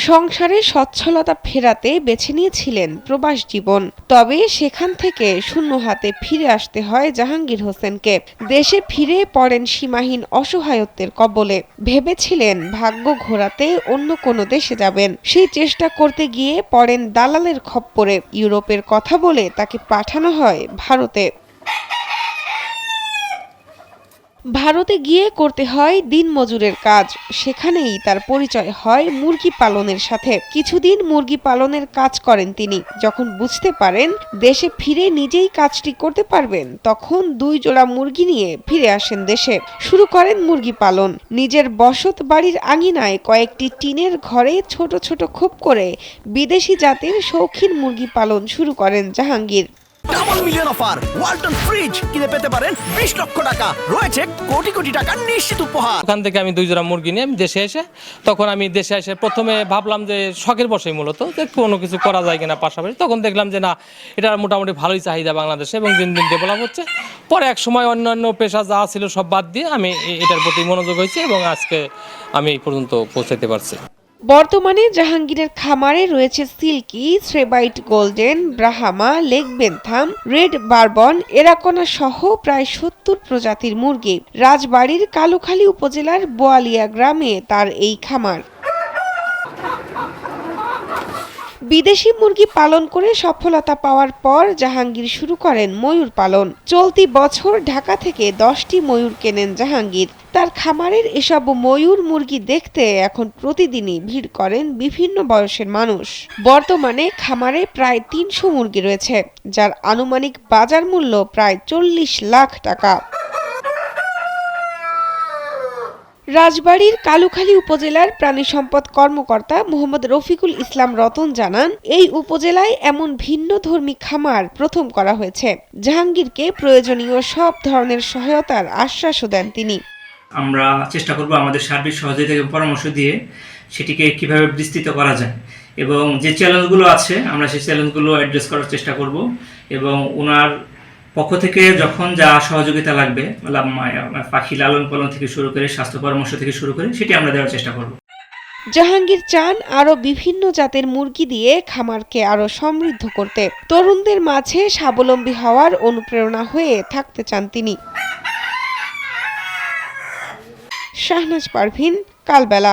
সংসারে সচ্ছলতা ফেরাতে বেছে নিয়েছিলেন প্রবাস জীবন। তবে সেখান থেকে শূন্য হাতে ফিরে আসতে হয় জাহাঙ্গীর হোসেনকে। দেশে ফিরে পড়েন সীমাহীন অসহায়ত্বের কবলে। ভেবেছিলেন ভাগ্য ঘোরাতে অন্য কোনো দেশে যাবেন, সেই চেষ্টা করতে গিয়ে পড়েন দালালের খপ্পরে। ইউরোপের কথা বলে তাকে পাঠানো হয় ভারতে। ভারতে গিয়ে করতে হয় দিনমজুরের কাজ। সেখানেই তার পরিচয় হয় মুরগি পালনের সাথে। কিছুদিন মুরগি পালনের কাজ করেন তিনি। যখন বুঝতে পারেন দেশে ফিরে নিজেই কাজটি করতে পারবেন, তখন 2 জোড়া মুরগি নিয়ে ফিরে আসেন দেশে। শুরু করেন মুরগি পালন। নিজের বসত বাড়ির আঙিনায় কয়েকটি টিনের ঘরে ছোট ছোট খোপ করে বিদেশি জাতের শৌখিন মুরগি পালন শুরু করেন Jahangir. Double million offer Walton fridge কিনে পেতে পারেন 20 লক্ষ টাকা, রয়েছে কোটি কোটি টাকার নিশ্চিত উপহার। ওখান থেকে আমি 2 জোড়া মুরগি নিয়ে দেশে এসে প্রথমে ভাবলাম যে শখের বসেই মূলত যে কোনো কিছু করা যায় কিনা পাশাপাশি। তখন দেখলাম যে না, এটা মোটামুটি ভালোই চাহিদা বাংলাদেশে এবং দিন দিন ডেভেলপ হচ্ছে। পরে এক সময় অন্যান্য পেশা যা ছিল সব বাদ দিয়ে আমি এটার প্রতি মনোযোগ হয়েছি এবং আজকে আমি এই পর্যন্ত পৌঁছাতে পারছি। বর্তমানে জাহাঙ্গীরের খামারে রয়েছে সিল্কি, শ্রেবাইট গোল্ডেন, ব্রাহামা, লেগ বেন্থাম, রেড বারবন, এরাকোনা সহ প্রায় 70 প্রজাতির মুরগি। রাজবাড়ীর কালুখালী উপজেলার বোয়ালিয়া গ্রামে তার এই খামার। বিদেশি মুরগি পালন করে সফলতা পাওয়ার পর জাহাঙ্গীর শুরু করেন ময়ূর পালন। চলতি বছর ঢাকা থেকে 10টি ময়ূর কেনেন জাহাঙ্গীর। তার খামারের এসব ময়ূর মুরগি দেখতে এখন প্রতিদিনই ভিড় করেন বিভিন্ন বয়সের মানুষ। বর্তমানে খামারে প্রায় 300 মুরগি রয়েছে, যার আনুমানিক বাজার মূল্য প্রায় 40 লাখ টাকা। রাজবাড়ীর কালুখালী উপজেলার প্রাণী সম্পদ কর্মকর্তা মোহাম্মদ রফিকুল ইসলাম রতন জানান, এই উপজেলায় এমন ভিন্নধর্মী খামার প্রথম করা হয়েছে। জাহাঙ্গীরকে প্রয়োজনীয় সব ধরনের সহায়তার আশ্বাসও দেন তিনি। আমরা চেষ্টা করব আমাদের সার্বিক সহযোগিতা এবং পরামর্শ দিয়ে সেটিকে কিভাবে বিস্তৃত করা যায় এবং যে চ্যালেঞ্জগুলো আছে আমরা সেই চ্যালেঞ্জগুলো অ্যাড্রেস করার চেষ্টা করব এবং ওনার পক্ষ থেকে যখন যা সহযোগিতা লাগবে, পাখি লালন পালন থেকে শুরু করে স্বাস্থ্য পরামর্শ থেকে শুরু করে সেটি আমরা দেওয়ার চেষ্টা করব। জাহাঙ্গীর চান আরো বিভিন্ন জাতের মুরগি দিয়ে খামারকে আরো সমৃদ্ধ করতে। তরুণদের মাঝে স্বাবলম্বী হওয়ার অনুপ্রেরণা হয়ে থাকতে চান তিনি। শাহনাজ পারভীন, কালবেলা।